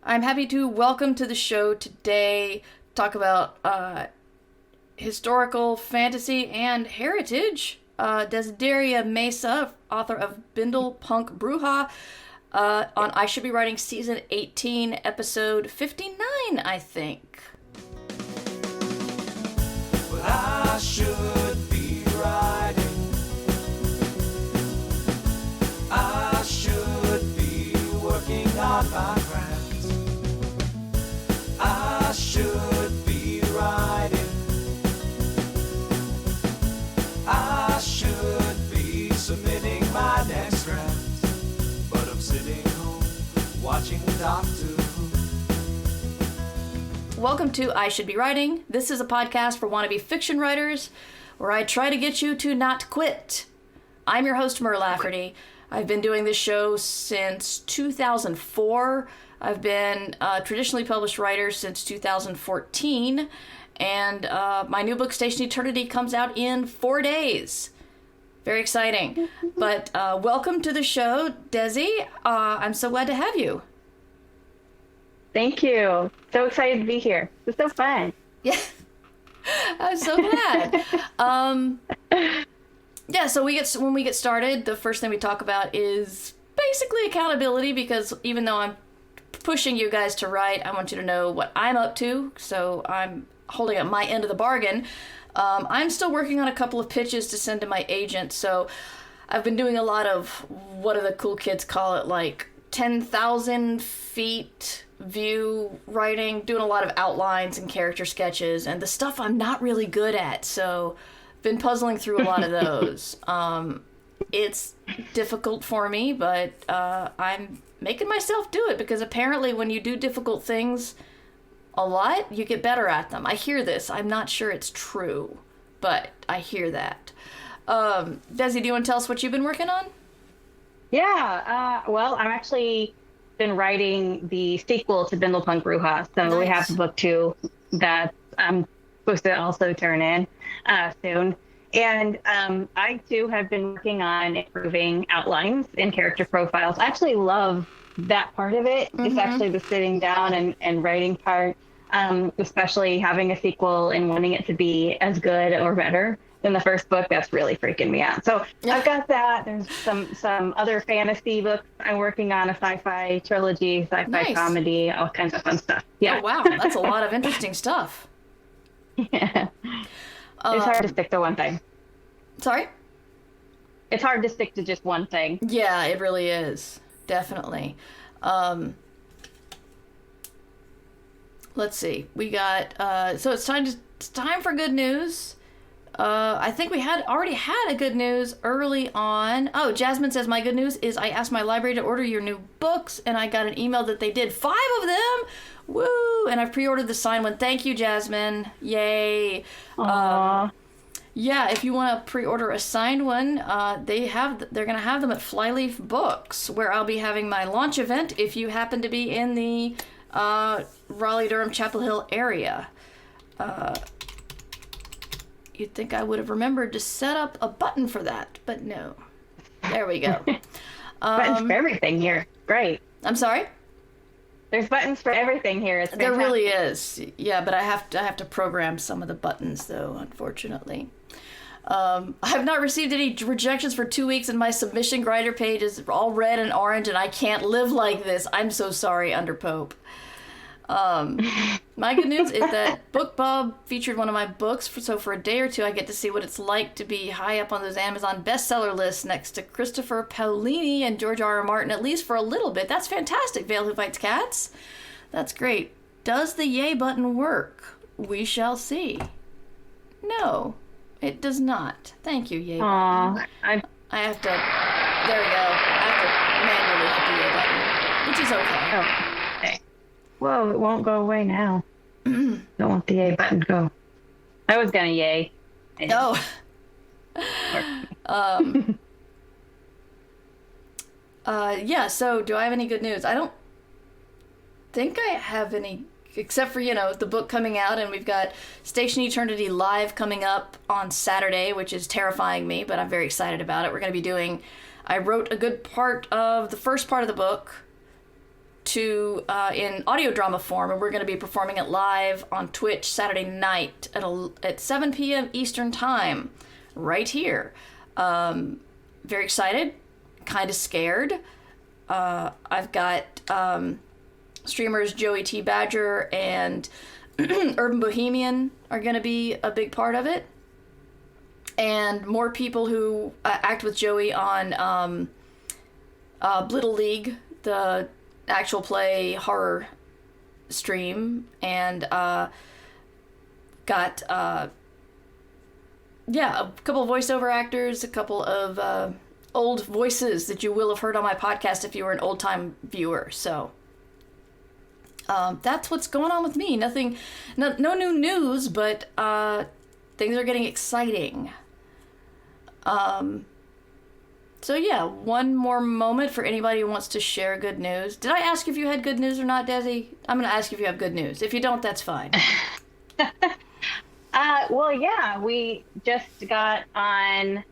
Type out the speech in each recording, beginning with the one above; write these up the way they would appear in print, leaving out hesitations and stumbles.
I'm happy to welcome to the show today, talk about historical fantasy and heritage. Desideria Mesa, author of Bindle Punk Bruja, on I Should Be Writing Season 18, Episode 59, I think. Well, I should be writing. I should be working on my craft. I should be writing. I should be submitting my next draft. But I'm sitting home watching Doctor Who. Welcome to I Should Be Writing. This is a podcast for wannabe fiction writers where I try to get you to not quit. I'm your host, Mer Lafferty. I've been doing this show since 2004. I've been a traditionally published writer since 2014. And my new book, Station Eternity, comes out in 4 days. Very exciting. But welcome to the show, Desi. I'm so glad to have you. Thank you. So excited to be here. It's so fun. Yeah, I'm so glad. Yeah, so when we get started, the first thing we talk about is basically accountability, because even though I'm pushing you guys to write, I want you to know what I'm up to, so I'm holding up my end of the bargain. I'm still working on a couple of pitches to send to my agent, so I've been doing a lot of, what do the cool kids call it, like 10,000 feet view writing, doing a lot of outlines and character sketches, and the stuff I'm not really good at, so been puzzling through a lot of those. It's difficult for me, but I'm making myself do it, because apparently when you do difficult things a lot, you get better at them. I hear this. I'm not sure it's true, but I hear that. Desi, do you want to tell us what you've been working on? Yeah. Well, I'm actually been writing the sequel to Bindle Punk Bruja. So Nice. We have the book 2 that I'm supposed to also turn in soon. And I, too, have been working on improving outlines and character profiles. I actually love that part of it. Mm-hmm. It's actually the sitting down and writing part, especially having a sequel and wanting it to be as good or better than the first book. That's really freaking me out. So I've got that. There's some other fantasy books I'm working on, a sci-fi trilogy, sci-fi Nice. comedy, all kinds of fun stuff. Yeah. Oh, wow. That's a lot of interesting stuff. Yeah. It's hard to stick to one thing. Sorry? It's hard to stick to just one thing. Yeah, it really is. Definitely. Let's see. We got, so it's time for good news. I think we already had a good news early on. Oh, Jasmine says, my good news is I asked my library to order your new books, and I got an email that they did 5 of them. Woo! And I've pre-ordered the signed one. Thank you, Jasmine. Yay. Aww. Yeah, if you want to pre-order a signed one, they're going to have them at Flyleaf Books, where I'll be having my launch event if you happen to be in the Raleigh-Durham, Chapel Hill area. You'd think I would have remembered to set up a button for that, but no. There we go. Buttons for everything here. Great. I'm sorry? There's buttons for everything here. It's There fantastic. really is. Yeah, but I have to program some of the buttons, though, unfortunately. I have not received any rejections for 2 weeks, and my submission grinder page is all red and orange, and I can't live like this. I'm so sorry, Underpope. My good news is that BookBub featured one of my books, so for a day or two I get to see what it's like to be high up on those Amazon bestseller lists next to Christopher Paolini and George R.R. Martin, at least for a little bit. That's fantastic, Vale Who Fights Cats. That's great. Does the yay button work? We shall see. No, it does not. Thank you, yay button. I have to, there we go. I have to manually hit the yay button, which is okay. Oh. Whoa, it won't go away now. Don't want the yay button to go. I was gonna yay. No. Yeah, so do I have any good news? I don't think I have any, except for, the book coming out, and we've got Station Eternity Live coming up on Saturday, which is terrifying me, but I'm very excited about it. We're going to be doing, I wrote a good part of the first part of the book, to in audio drama form, and we're going to be performing it live on Twitch Saturday night at 7 p.m. Eastern Time, right here. Very excited, kind of scared. I've got streamers Joey T. Badger and Urban Bohemian are going to be a big part of it. And more people who act with Joey on Little League, the actual play horror stream. And got, a couple of voiceover actors, a couple of old voices that you will have heard on my podcast if you were an old-time viewer. So that's what's going on with me. No new news, but things are getting exciting. So yeah, one more moment for anybody who wants to share good news. Did I ask if you had good news or not, Desi? I'm going to ask if you have good news. If you don't, that's fine. Well, yeah, we just got on,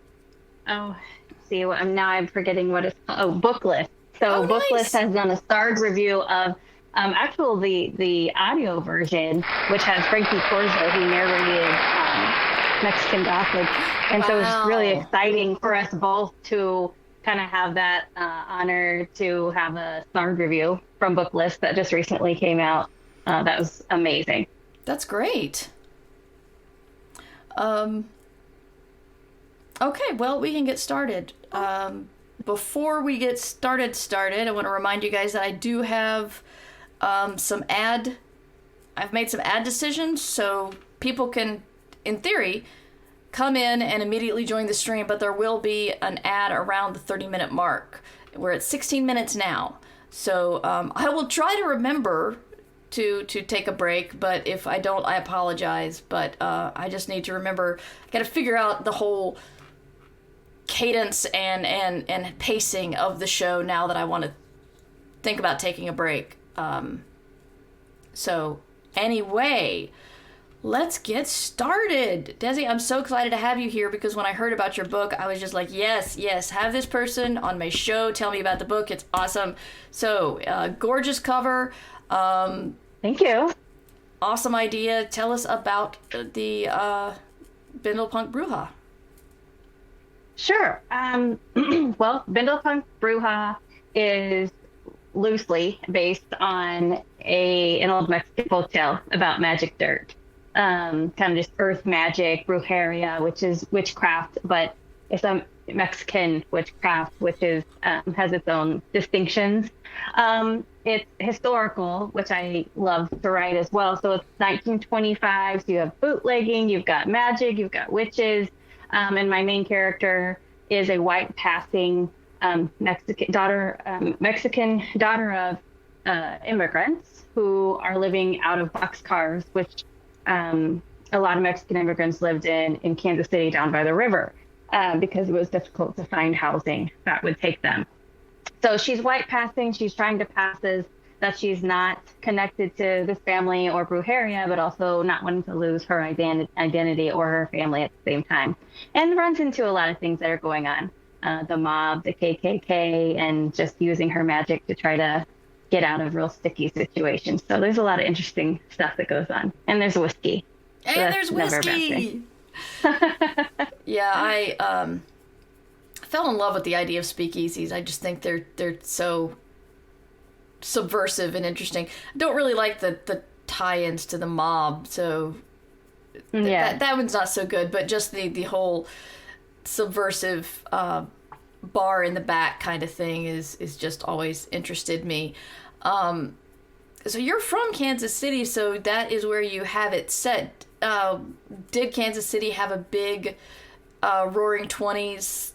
I'm forgetting what it's called. Booklist. So nice. Booklist has done a starred review of the audio version, which has Frankie Corzo, who narrated Mexican Gothic. And so it's really exciting for us both to kind of have that honor to have a starred review from Booklist that just recently came out. That was amazing. That's great. Okay, well, we can get started. Before we get started, I want to remind you guys that I do have I've made some ad decisions, so people can, in theory, come in and immediately join the stream, but there will be an ad around the 30-minute mark. We're at 16 minutes now. So I will try to remember to take a break, but if I don't, I apologize. But I just need to remember, I got to figure out the whole cadence and pacing of the show now that I want to think about taking a break. So anyway, let's get started. Desi, I'm so excited to have you here because when I heard about your book, I was just like, yes, have this person on my show. Tell me about the book. It's awesome. So, gorgeous cover. Thank you. Awesome idea. Tell us about the Bindle Punk Bruja. Sure. Well, Bindle Punk Bruja is loosely based on an old Mexican folktale about magic dirt. Kind of just earth magic, brujeria, which is witchcraft, but it's a Mexican witchcraft, which is has its own distinctions. It's historical, which I love to write as well. So it's 1925. So you have bootlegging, you've got magic, you've got witches, and my main character is a white passing Mexican daughter of immigrants who are living out of boxcars, which a lot of Mexican immigrants lived in Kansas City down by the river because it was difficult to find housing that would take them. So she's white passing. She's trying to pass as that she's not connected to this family or brujeria, but also not wanting to lose her identity or her family at the same time. And runs into a lot of things that are going on. The mob, the KKK, and just using her magic to try to get out of real sticky situations. So there's a lot of interesting stuff that goes on. And there's whiskey. And there's whiskey! Yeah, I fell in love with the idea of speakeasies. I just think they're so subversive and interesting. I don't really like the tie-ins to the mob, so that one's not so good, but just the whole subversive bar in the back kind of thing is just always interested me. So you're from Kansas City, so that is where you have it set. Did Kansas City have a big Roaring '20s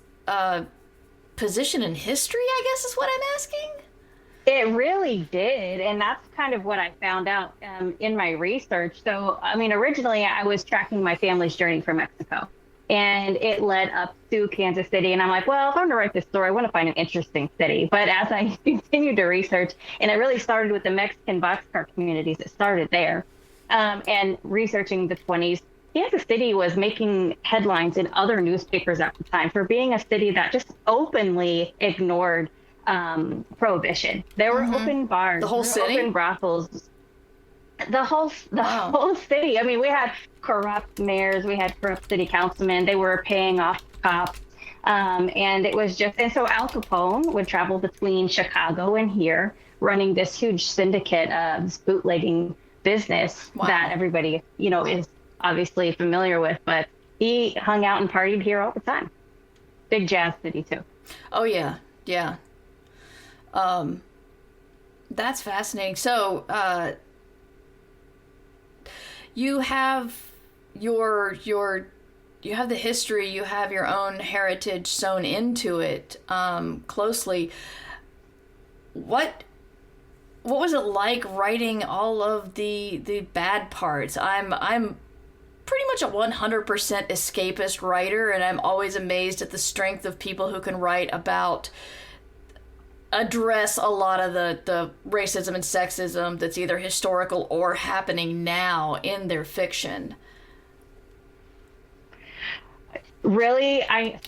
position in history, I guess is what I'm asking? It really did, and that's kind of what I found out in my research. So, I mean, originally I was tracking my family's journey from Mexico, and it led up to Kansas City, and I'm like, well, if I'm going to write this story, I want to find an interesting city. But as I continued to research, and it really started with the Mexican boxcar communities, it started there, and researching the 20s, Kansas City was making headlines in other newspapers at the time for being a city that just openly ignored Prohibition. There were open bars, The whole city? open brothels. The whole city. I mean, we had corrupt mayors, we had corrupt city councilmen. They were paying off cops, and it was just. And so Al Capone would travel between Chicago and here, running this huge syndicate of this bootlegging business that everybody, is obviously familiar with. But he hung out and partied here all the time. Big jazz city too. Oh yeah, yeah. That's fascinating. So, you have you have the history, you have your own heritage sewn into it, closely. What was it like writing all of the bad parts? I'm pretty much a 100% escapist writer, and I'm always amazed at the strength of people who can write about, address a lot of the racism and sexism that's either historical or happening now in their fiction. Really,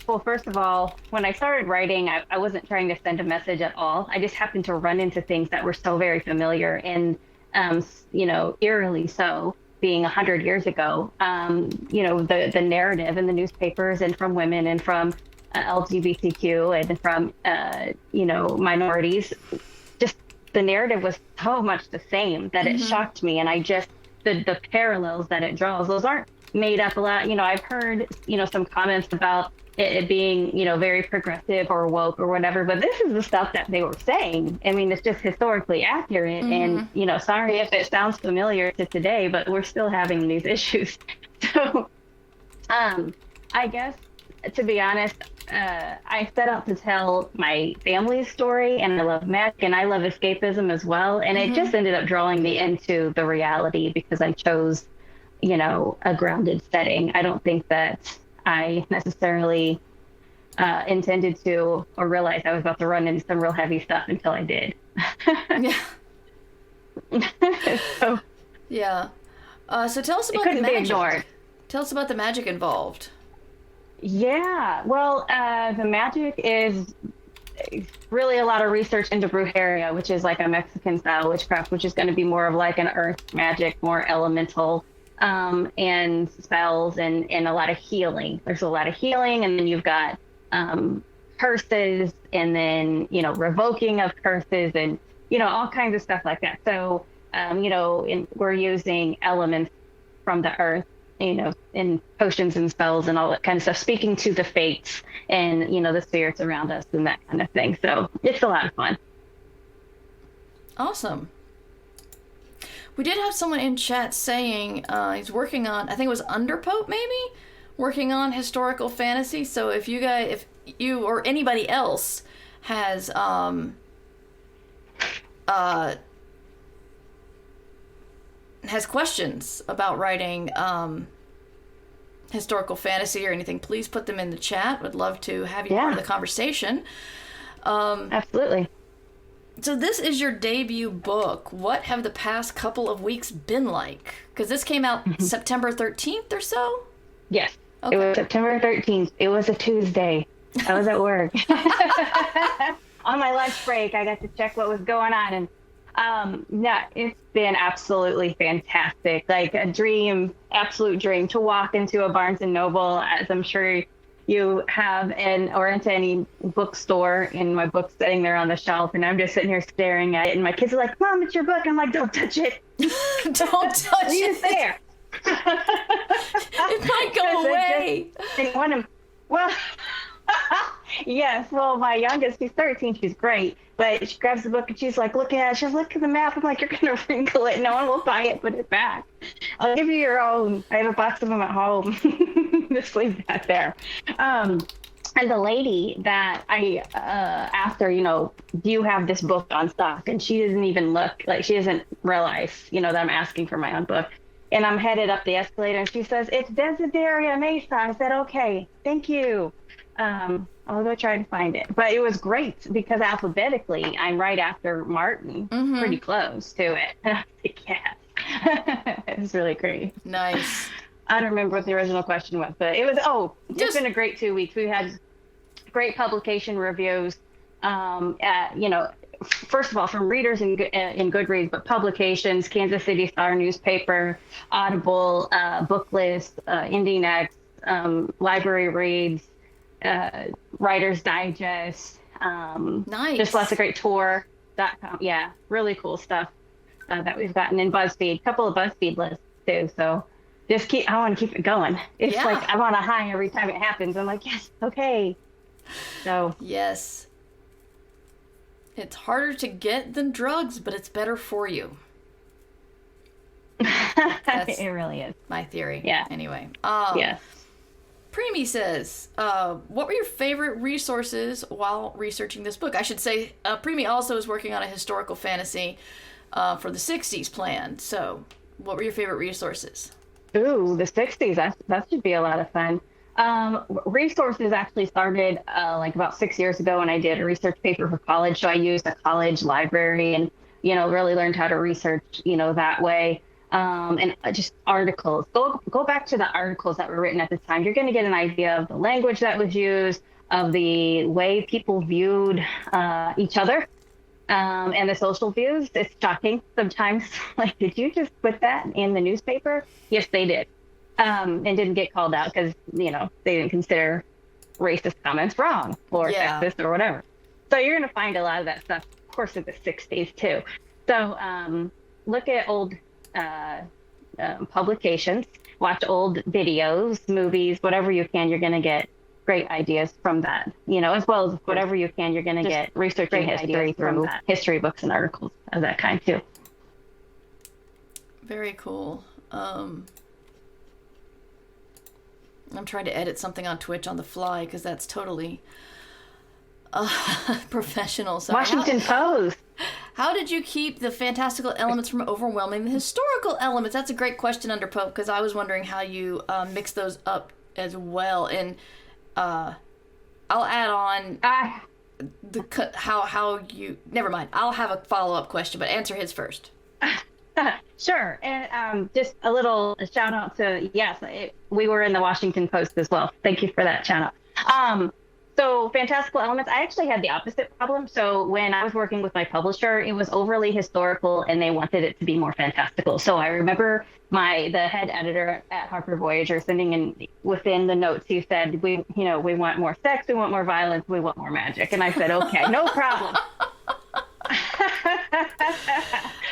well, first of all, when I started writing, I wasn't trying to send a message at all. I just happened to run into things that were so very familiar and, eerily so, being 100 years ago. The narrative in the newspapers and from women and from LGBTQ and from, minorities, just the narrative was so much the same that it shocked me. And the parallels that it draws, those aren't made up a lot. I've heard, some comments about it being, very progressive or woke or whatever, but this is the stuff that they were saying. I mean, it's just historically accurate. And, sorry if it sounds familiar to today, but we're still having these issues. So, I guess, to be honest, I set out to tell my family's story, and I love magic and I love escapism as well. And it just ended up drawing me into the reality because I chose, a grounded setting. I don't think that I necessarily intended to or realized I was about to run into some real heavy stuff until I did. Yeah. So, yeah. So tell us about the couldn't be magic. ignored. Tell us about the magic involved. Yeah, well, the magic is really a lot of research into brujeria, which is like a Mexican style witchcraft, which is going to be more of like an earth magic, more elemental, and spells and a lot of healing. There's a lot of healing, and then you've got curses, and then, revoking of curses, and, all kinds of stuff like that. So, we're using elements from the earth, in potions and spells and all that kind of stuff, speaking to the fates and, the spirits around us and that kind of thing. So it's a lot of fun. Awesome. We did have someone in chat saying he's working on, I think it was Underpope maybe, working on historical fantasy. So if you or anybody else has questions about writing historical fantasy or anything, please put them in the chat. Would love to have you part of the conversation. Absolutely. So this is your debut book. What have the past couple of weeks been like? Because this came out September 13th or so? Yes. Okay. It was September 13th. It was a Tuesday. I was at work. On my lunch break, I got to check what was going on, and it's been absolutely fantastic. Like a dream, absolute dream to walk into a Barnes and Noble, as I'm sure you have, or into any bookstore, and my book's sitting there on the shelf, and I'm just sitting here staring at it, and my kids are like, "Mom, it's your book." I'm like, "Don't touch it." Don't touch it. It's there. It might go away. Well, yes. Well, my youngest, she's 13. She's great. But she grabs the book and she's like, look at it. She's look at the map. I'm like, you're going to wrinkle it. No one will buy it. Put it back. I'll give you your own. I have a box of them at home. Just leave that there. And the lady that I asked her, do you have this book on stock? And she doesn't even look, like she doesn't realize, that I'm asking for my own book. And I'm headed up the escalator and she says, it's Desideria Mesa. I said, okay, thank you. I'll go try to find it. But it was great because alphabetically, I'm right after Martin, pretty close to it. And I was like, yes. It was really great. Nice. I don't remember what the original question was, but it was, it's been a great 2 weeks. We had great publication reviews. First of all, from readers in Goodreads, but publications, Kansas City Star newspaper, Audible, Booklist, Indie Next, Library Reads, Writer's Digest, Nice. just lots of great tour.com. Yeah, really cool stuff that we've gotten in BuzzFeed, a couple of BuzzFeed lists too. So I want to keep it going. It's like I'm on a high every time it happens. I'm like, yes, okay. So yes. It's harder to get than drugs, but it's better for you. it really is. My theory. Yeah. Anyway. Yes. Preemie says, what were your favorite resources while researching this book? I should say, Preemie also is working on a historical fantasy for the 60s plan. So, what were your favorite resources? Ooh, the 60s. That should be a lot of fun. Resources actually started like about 6 years ago when I did a research paper for college. So I used a college library and, really learned how to research, that way. And just articles. Go back to the articles that were written at the time. You're going to get an idea of the language that was used, of the way people viewed each other, and the social views. It's shocking sometimes. Like, did you just put that in the newspaper? Yes, they did. And didn't get called out because, they didn't consider racist comments wrong or sexist or whatever. So you're going to find a lot of that stuff, of course, in the 60s too. So look at old publications, watch old videos, movies, whatever you can, you're going to get great ideas from that, as well as whatever you can, you're going to get researching history through history books and articles of that kind too. Very cool. I'm trying to edit something on Twitch on the fly because that's totally professional. So Washington Post. How did you keep the fantastical elements from overwhelming the historical elements? That's a great question, Underpope, because I was wondering how you mix those up as well. And I'll add on how you. Never mind. I'll have a follow-up question, but answer his first. Sure. And just a little shout out to, we were in the Washington Post as well. Thank you for that shout out. So fantastical elements, I actually had the opposite problem. So when I was working with my publisher, it was overly historical and they wanted it to be more fantastical. So I remember the head editor at Harper Voyager sending in within the notes, he said, we want more sex, we want more violence, we want more magic. And I said, okay, no problem.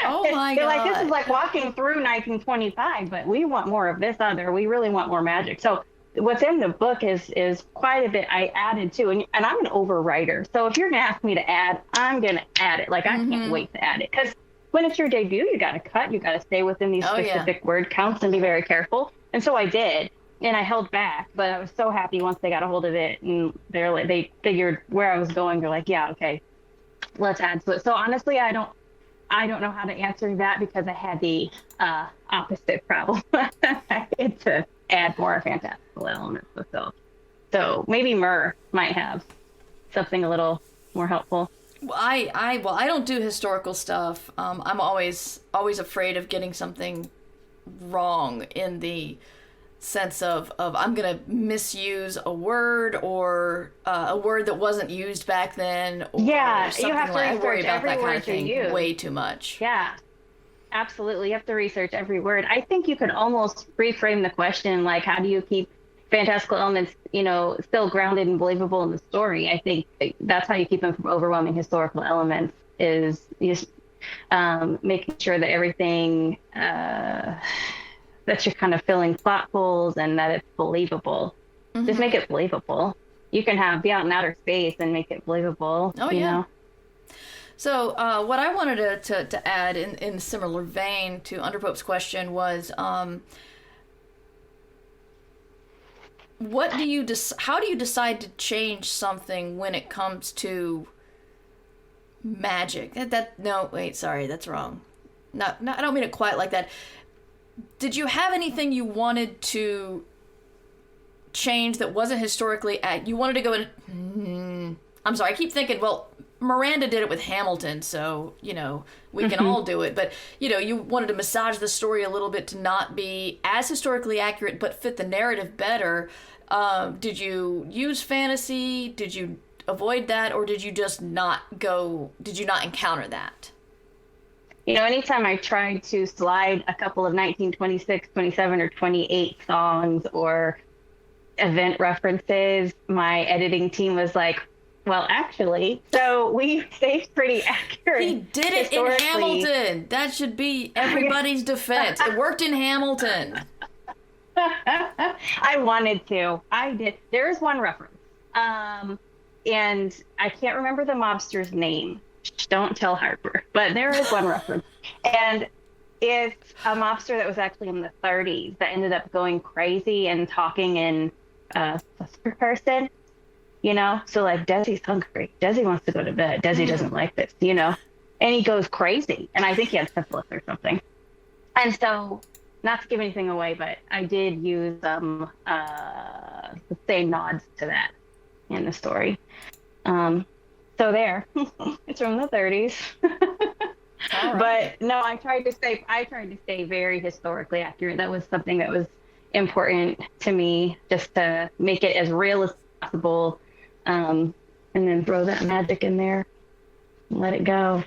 Oh my God. Like, this is like walking through 1925, but we want more of this other. We really want more magic. So what's in the book is quite a bit I added too. And I'm an overwriter. So if you're going to ask me to add, I'm going to add it. Like, I can't wait to add it. Because when it's your debut, you got to cut. You got to stay within these specific word counts and be very careful. And so I did. And I held back. But I was so happy once they got a hold of it. And they figured where I was going. They're like, yeah, okay, let's add to it. So honestly, I don't know how to answer that because I had the opposite problem. It's to add more fantastical elements. So maybe Myrrh might have something a little more helpful. Well, I don't do historical stuff. I'm always afraid of getting something wrong in the sense of I'm gonna misuse a word or a word that wasn't used back then. Or you have to I worry about that kind of thing use. Way too much. Yeah, absolutely. You have to research every word. I think you could almost reframe the question like, how do you keep fantastical elements, still grounded and believable in the story? I think that's how you keep them from overwhelming historical elements is just making sure that everything that you're kind of filling plot holes and that it's believable. Just make it believable. You can be out in outer space and make it believable. Oh, you know? So what I wanted to add in a similar vein to Underpope's question was, how do you decide to change something when it comes to magic? Sorry, that's wrong. No, I don't mean it quite like that. Did you have anything you wanted to change that wasn't historically you wanted to go in? I'm sorry, I keep thinking, well, Miranda did it with Hamilton, so, we can all do it. But, you wanted to massage the story a little bit to not be as historically accurate, but fit the narrative better. Did you use fantasy? avoid that, or did you just not encounter that? You know, anytime I tried to slide a couple of 1926, 27, or 28 songs or event references, my editing team was like, well, actually, so we stayed pretty accurate. He did it in Hamilton. That should be everybody's defense. It worked in Hamilton. I wanted to. I did. There is one reference. And I can't remember the mobster's name. Don't tell Harper. But there is one reference. And it's a mobster that was actually in the 30s that ended up going crazy and talking in first person. You know, so like Desi's hungry. Desi wants to go to bed. Desi doesn't like this, you know, and he goes crazy. And I think he had syphilis or something. And so, not to give anything away, but I did use the same nods to that in the story. So there, it's from the 30s. Right. But no, I tried to stay very historically accurate. That was something that was important to me, just to make it as real as possible. And then throw that magic in there and let it go.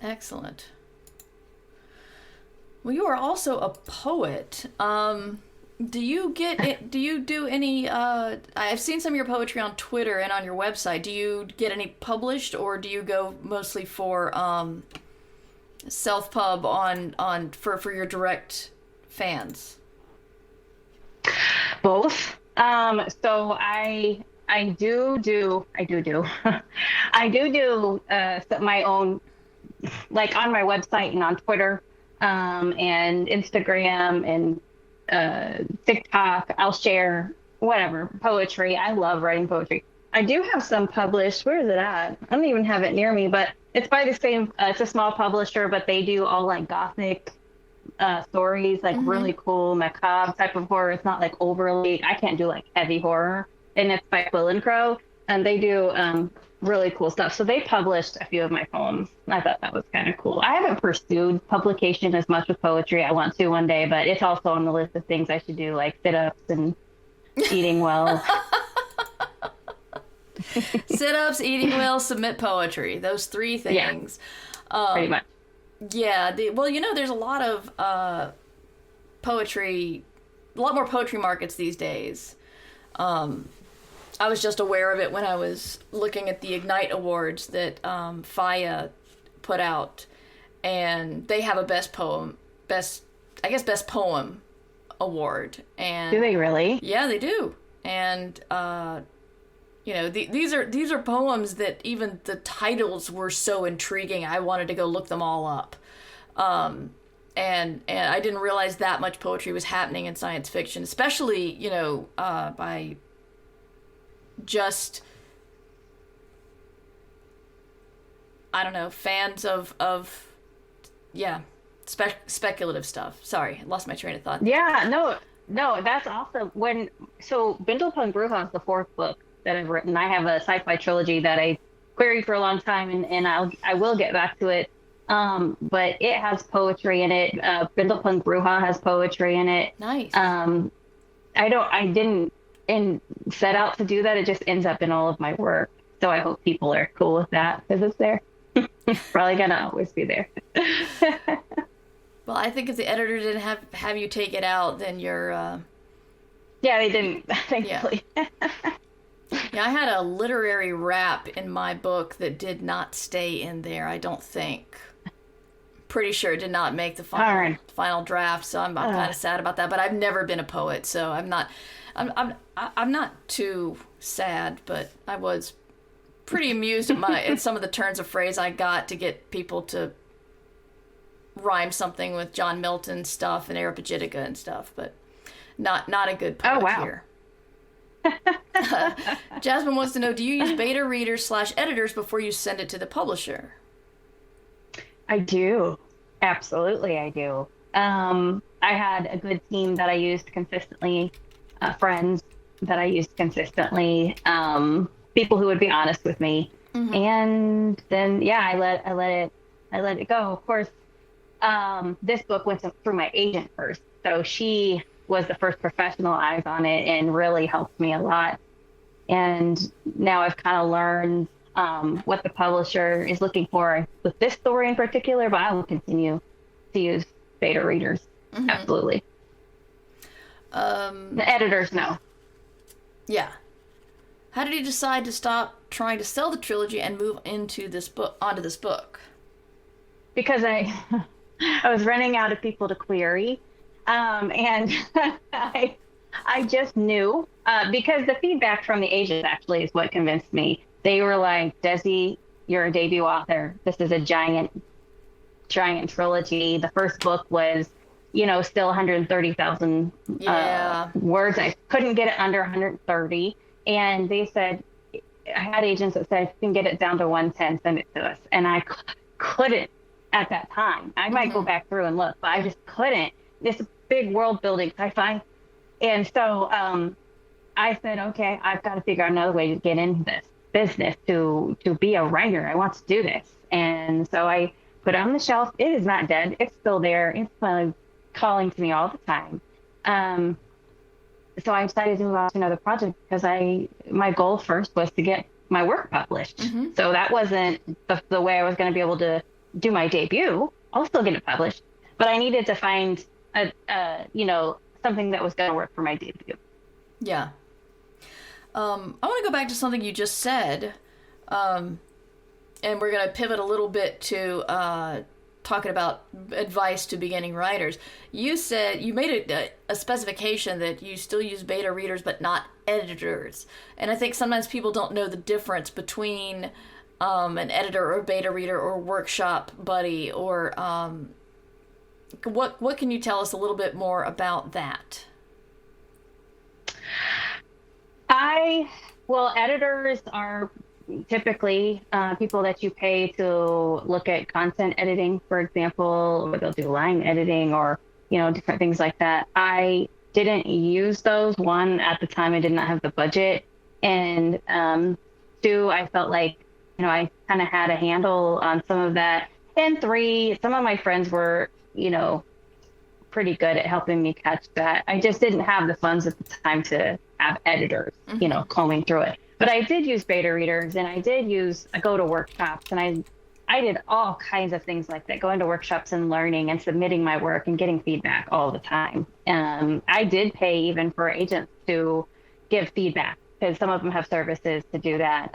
Excellent. Well, you are also a poet. Do you do any, I've seen some of your poetry on Twitter and on your website. Do you get any published, or do you go mostly for self-pub for your direct fans? Both. So I do my own, like on my website and on Twitter, and Instagram and TikTok. I'll share whatever poetry. I love writing poetry. I do have some published. Where is it at? I don't even have it near me, but it's by the same. It's a small publisher, but they do all like gothic stories, like really cool macabre type of horror. It's not like overly, I can't do like heavy horror, and it's by Quill and Crow, and they do really cool stuff. So they published a few of my poems, and I thought that was kind of cool. I haven't pursued publication as much with poetry. I want to one day, but it's also on the list of things I should do, like sit-ups and eating well. Sit-ups, eating well, submit poetry. Those three things. Yeah, pretty much. Yeah, there's a lot of poetry, a lot more poetry markets these days. I was just aware of it when I was looking at the Ignite Awards that FIA put out, and they have a best poem award. And do they really? Yeah, they do. And these are poems that even the titles were so intriguing. I wanted to go look them all up. And I didn't realize that much poetry was happening in science fiction, especially, by just, I don't know, fans of speculative stuff. Sorry, I lost my train of thought. Yeah, no, that's awesome. So Bindle Punk Bruja is the fourth book that I've written. I have a sci-fi trilogy that I queried for a long time, and I will get back to it. But it has poetry in it. Bindle Punk Bruja has poetry in it. Nice. I didn't set out to do that. It just ends up in all of my work. So I hope people are cool with that, because it's there. Probably gonna always be there. Well, I think if the editor didn't have you take it out, then you're... Yeah, they didn't, thankfully. Yeah. Yeah, I had a literary rap in my book that did not stay in there, I don't think. Pretty sure it did not make the final draft, so I'm kind of sad about that. But I've never been a poet, so I'm not too sad, but I was pretty amused at some of the turns of phrase I got to get people to rhyme something with John Milton stuff and Areopagitica and stuff, but not a good poet here. Jasmine wants to know, do you use beta readers / editors before you send it to the publisher? I do. Absolutely, I do. I had a good team that I used consistently, friends that I used consistently, people who would be honest with me. Mm-hmm. And then, I let it go. Of course, this book went through my agent first. So she was the first professional eyes on it and really helped me a lot. And now I've kind of learned what the publisher is looking for with this story in particular, but I will continue to use beta readers. Mm-hmm. Absolutely. The editors know. Yeah. How did you decide to stop trying to sell the trilogy and move onto this book? Because I was running out of people to query, and I just knew because the feedback from the agents actually is what convinced me. They were like, "Desi, you're a debut author. This is a giant trilogy. The first book was, still 130,000 words. I couldn't get it under 130." And they said, I had agents that said, if you can get it down to 110, send it to us. And I couldn't at that time. I might go back through and look, but I just couldn't. This big world building sci-fi. And so I said, okay, I've got to figure out another way to get into this business, to be a writer. I want to do this. And so I put it on the shelf. It is not dead. It's still there. It's calling to me all the time. So I decided to move on to another project because my goal first was to get my work published. Mm-hmm. So that wasn't the way I was going to be able to do my debut. I'll still get it published, but I needed to find something that was going to work for my debut. Yeah. I want to go back to something you just said, and we're going to pivot a little bit to talking about advice to beginning writers. You said you made a specification that you still use beta readers but not editors, and I think sometimes people don't know the difference between an editor or beta reader or workshop buddy, or what can you tell us a little bit more about that? Editors are typically people that you pay to look at content editing, for example, or they'll do line editing or, different things like that. I didn't use those. One, at the time, I did not have the budget. And two, I felt like, I kind of had a handle on some of that. And three, some of my friends were, pretty good at helping me catch that. I just didn't have the funds at the time to have editors, combing through it. But I did use beta readers, and I go to workshops, and I did all kinds of things like that, going to workshops and learning and submitting my work and getting feedback all the time. I did pay even for agents to give feedback, because some of them have services to do that.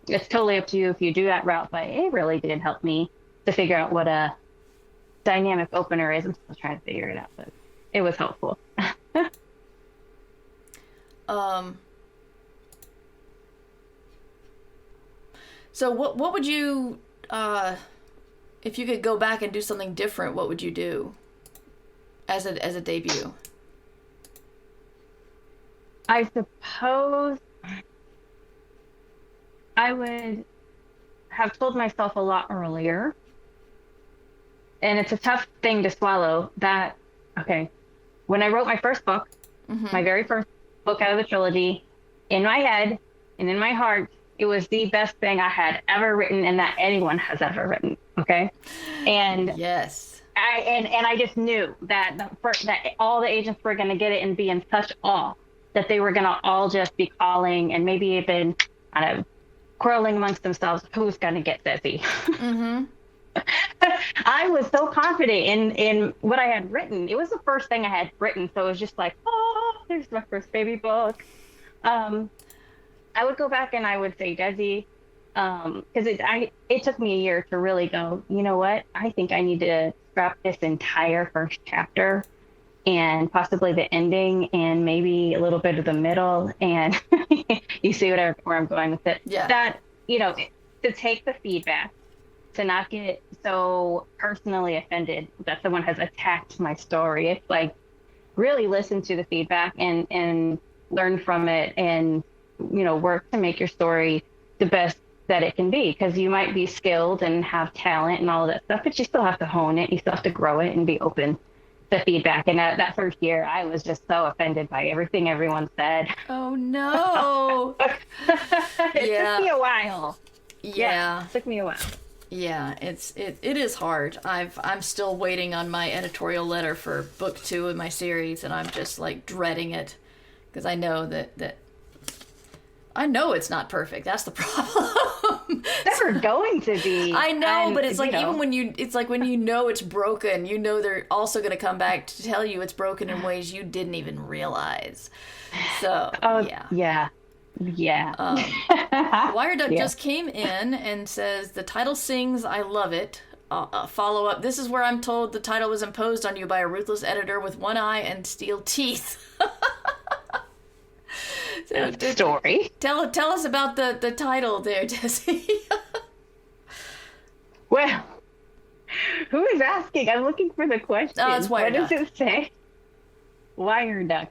It's totally up to you if you do that route, but it really did help me to figure out what a dynamic opener is. I'm still trying to figure it out, but it was helpful. So what would you, if you could go back and do something different, what would you do as a debut? I suppose I would have told myself a lot earlier, and it's a tough thing to swallow, that, okay, when I wrote my first book, my very first book out of the trilogy, in my head and in my heart, it was the best thing I had ever written and that anyone has ever written. Okay. And yes, I just knew that that all the agents were going to get it and be in such awe that they were going to all just be calling and maybe even kind of quarreling amongst themselves. Who's going to get Desi? Mm-hmm. I was so confident in what I had written. It was the first thing I had written. So it was just like, oh, there's my first baby book. I would go back and I would say, Desi, because it took me a year to really go, you know what? I think I need to scrap this entire first chapter and possibly the ending and maybe a little bit of the middle. And you see where I'm going with it. Yeah. That, to take the feedback, to not get so personally offended that someone has attacked my story. It's like, really listen to the feedback and learn from it and, work to make your story the best that it can be, because you might be skilled and have talent and all of that stuff, but you still have to hone it. You still have to grow it and be open to feedback. And that first year, I was just so offended by everything everyone said. Oh, no. It took me a while. Yeah. It took me a while. Yeah, it is hard. I'm still waiting on my editorial letter for book 2 in my series, and I'm just like dreading it because I know that I know it's not perfect. That's the problem. It's never going to be. I know, but it's like, you know, even when it's like when you know it's broken, you know they're also going to come back to tell you it's broken in ways you didn't even realize. So, yeah. Wired Duck just came in and says, the title sings, I love it. Follow up. This is where I'm told the title was imposed on you by a ruthless editor with one eye and steel teeth. So, story. Tell us about the title there, Desi. Well, who is asking? I'm looking for the question. Oh, it's Wired Duck. What does it say? Wired Duck.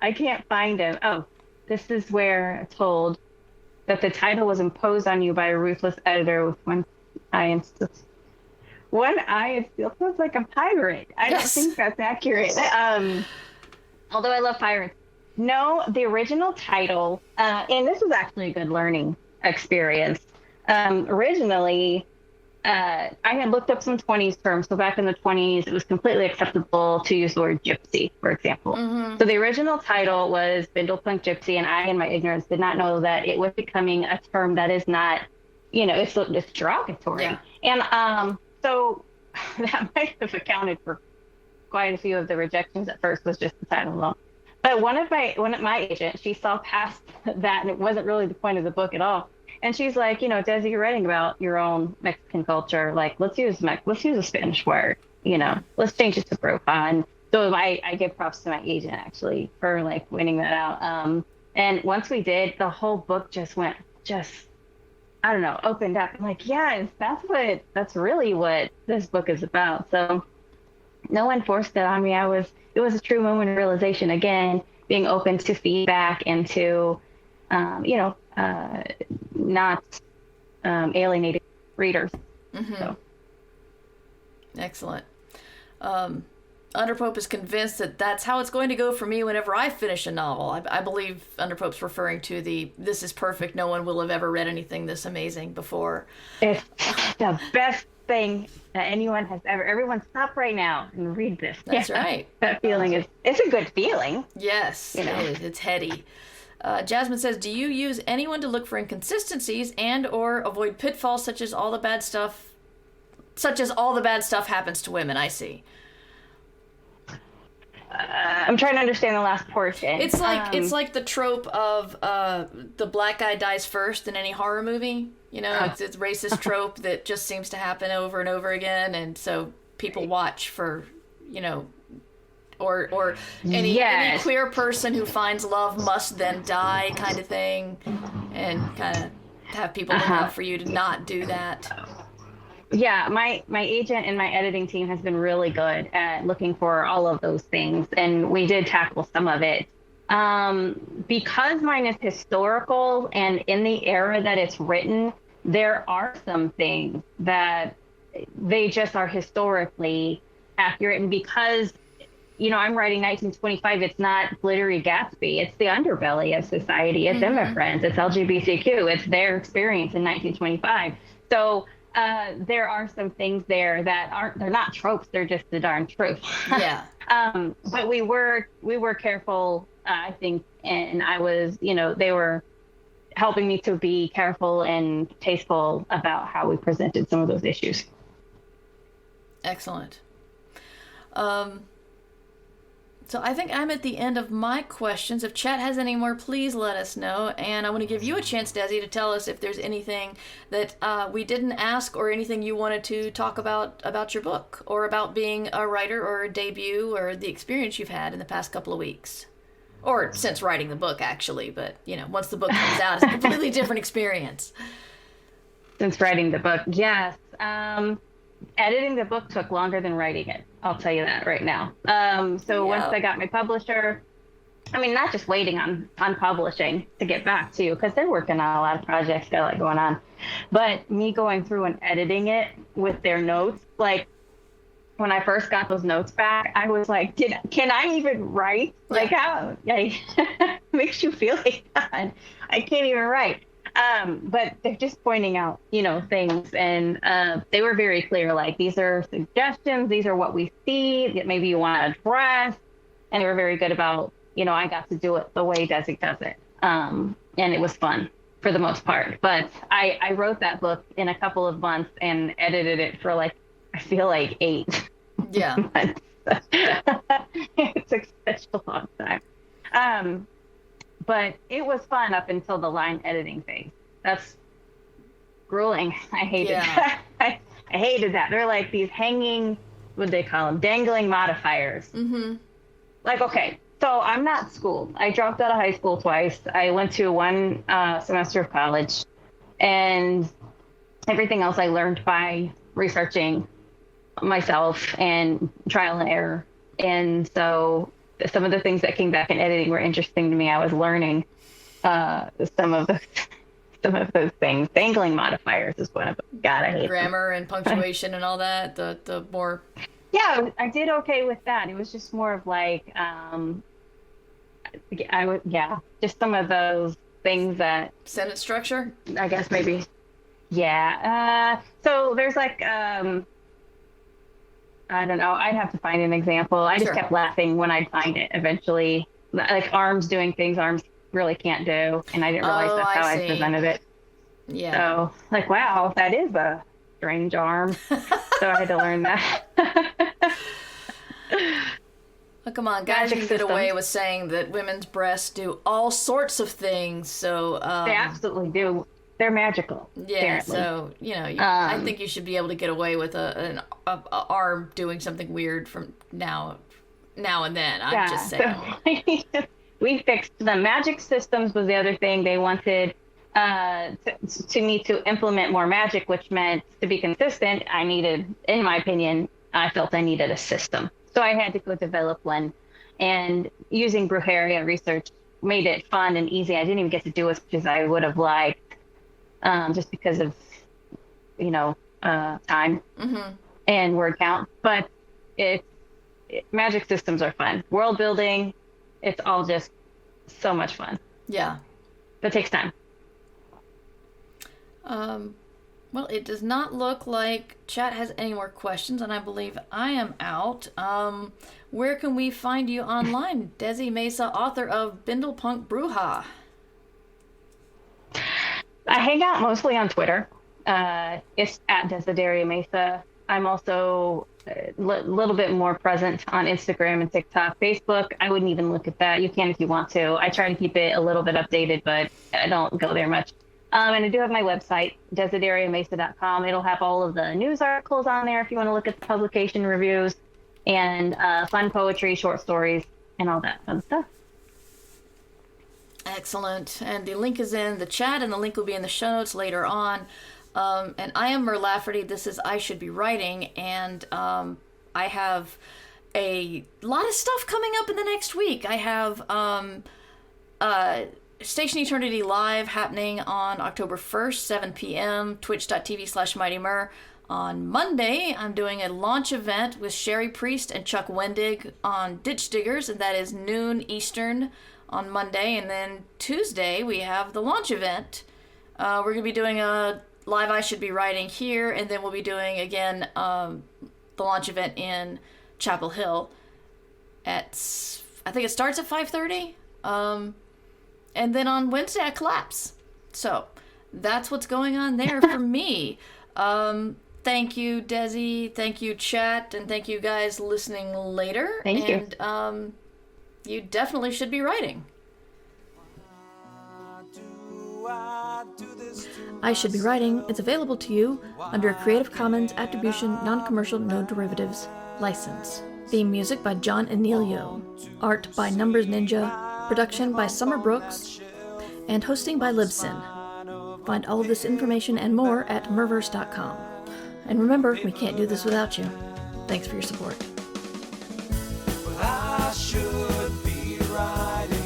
I can't find him. Oh, this is where told that the title was imposed on you by a ruthless editor with one eye and steel. One eye and steel sounds like a pirate. I don't think that's accurate. Although I love pirates. No, the original title, and this was actually a good learning experience. Originally, I had looked up some 20s terms. So back in the 20s, it was completely acceptable to use the word gypsy, for example. Mm-hmm. So the original title was Bindle Punk Gypsy, and I, in my ignorance, did not know that it was becoming a term that is not, it's derogatory. Yeah. And so that might have accounted for quite a few of the rejections at first, was just the title alone. But one of my agents, she saw past that, and it wasn't really the point of the book at all. And she's like, Desi, you're writing about your own Mexican culture. Like, let's use a Spanish word. Let's change it to Bruja. And so I give props to my agent actually for like winning that out. And once we did, the whole book opened up. I'm like, yes, that's really what this book is about. So no one forced it on me. It was a true moment of realization, again, being open to feedback and to, not alienating readers. Mm-hmm. So. Excellent. Underpope is convinced that that's how it's going to go for me whenever I finish a novel. I believe Underpope's referring to this is perfect, no one will have ever read anything this amazing before. It's the best thing that anyone has ever. Everyone stop right now and read this. That's right. That feeling it's a good feeling. Yes, it's heady. Jasmine says, do you use anyone to look for inconsistencies and or avoid pitfalls such as all the bad stuff happens to women? I see. I'm trying to understand the last portion. It's like the trope of the black guy dies first in any horror movie. It's a racist trope that just seems to happen over and over again, and so people watch for, or any queer person who finds love must then die kind of thing, and kind of have people look out for you to not do that. Yeah, my agent and my editing team has been really good at looking for all of those things, and we did tackle some of it. Because mine is historical, and in the era that it's written, there are some things that they just are historically accurate. And because, I'm writing 1925, it's not glittery Gatsby. It's the underbelly of society. It's immigrants. It's LGBTQ. It's their experience in 1925. So there are some things there that they're not tropes. They're just the darn truth. Yeah. But we were careful, I think, and I was, they were helping me to be careful and tasteful about how we presented some of those issues. Excellent. So I think I'm at the end of my questions. If chat has any more, please let us know. And I want to give you a chance, Desi, to tell us if there's anything that we didn't ask or anything you wanted to talk about your book or about being a writer or a debut or the experience you've had in the past couple of weeks. Or since writing the book, actually. But, once the book comes out, it's a completely different experience. Since writing the book, yes. Editing the book took longer than writing it. I'll tell you that right now. Once I got my publisher, not just waiting on publishing to get back to you, because they're working on a lot of projects got a lot going on. But me going through and editing it with their notes, like when I first got those notes back, I was like, can I even write? Like how makes you feel like that? I can't even write. But they're just pointing out, things, and they were very clear, like, these are suggestions, these are what we see that maybe you want to address, and they were very good about, I got to do it the way Desi does it. and it was fun for the most part. But I wrote that book in a couple of months and edited it for like, I feel like 8 Yeah. months. It took such a long time. But it was fun up until the line editing phase. That's grueling. I hated that. I hated that. They're like these hanging, what do they call them? Dangling modifiers. Mm-hmm. Like, okay, so I'm not schooled. I dropped out of high school twice. I went to one semester of college, and everything else I learned by researching myself and trial and error. And so some of the things that came back in editing were interesting to me. I was learning some of those things. Dangling modifiers is one of them. God, I hate grammar and punctuation and all that. The more. Yeah, I did okay with that. It was just more of like, just some of those things that. Sentence structure? I guess maybe. Yeah. So there's like, I don't know. I'd have to find an example. I just kept laughing when I'd find it eventually. Like arms doing things arms really can't do. And I didn't realize that's how I presented it. Yeah. So like, wow, that is a strange arm. So I had to learn that. Oh, come on, guys can get away with saying that women's breasts do all sorts of things. So they absolutely do. They're magical. Yeah. Apparently. So I think you should be able to get away with an arm doing something weird from now and then. I'm just saying. So we fixed them. Magic systems was the other thing they wanted to me to implement more magic, which meant to be consistent. I needed, in my opinion, I felt I needed a system. So I had to go develop one, and using Brujeria research made it fun and easy. I didn't even get to do as much as I would have liked, just because of, time and word count. But magic systems are fun. World building, it's all just so much fun. Yeah. But it takes time. Well, it does not look like chat has any more questions, and I believe I am out. Where can we find you online? Desi Mesa, author of Bindle Punk Bruja. I hang out mostly on Twitter. It's at Desideria Mesa. I'm also a little bit more present on Instagram and TikTok. Facebook, I wouldn't even look at that. You can if you want to. I try to keep it a little bit updated, but I don't go there much. And I do have my website, desideriamesa.com. It'll have all of the news articles on there if you want to look at the publication reviews, and fun poetry, short stories, and all that fun stuff. Excellent. And the link is in the chat, and the link will be in the show notes later on. And I am Mer Lafferty. This is I Should Be Writing, and I have a lot of stuff coming up in the next week. I have Station Eternity Live happening on October 1st, 7 p.m., twitch.tv/MightyMer. On Monday, I'm doing a launch event with Sherry Priest and Chuck Wendig on Ditch Diggers, and that is noon Eastern on Monday. And then Tuesday, we have the launch event. We're going to be doing a live I Should Be Writing here, and then we'll be doing, again, the launch event in Chapel Hill at, I think it starts at 5:30. And then on Wednesday, I collapse. So that's what's going on there for me. Thank you, Desi. Thank you, chat. And thank you guys listening later. Thank you. And you definitely should be writing. I Should Be Writing is available to you under a Creative Commons Attribution Non-Commercial No Derivatives license. Theme music by John Anelio. Art by Numbers Ninja. Production by Summer Brooks, and hosting by Libsyn. Find all of this information and more at merverse.com. And remember, we can't do this without you. Thanks for your support. Well, I should be writing.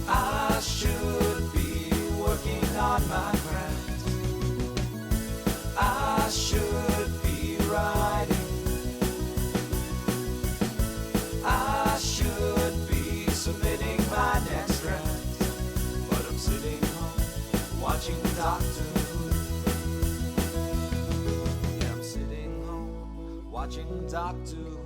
I should be working on my craft. I should be writing. I should be submitting my next draft, but I'm sitting home watching Doctor Who. Yeah, I'm sitting home watching Doctor Who.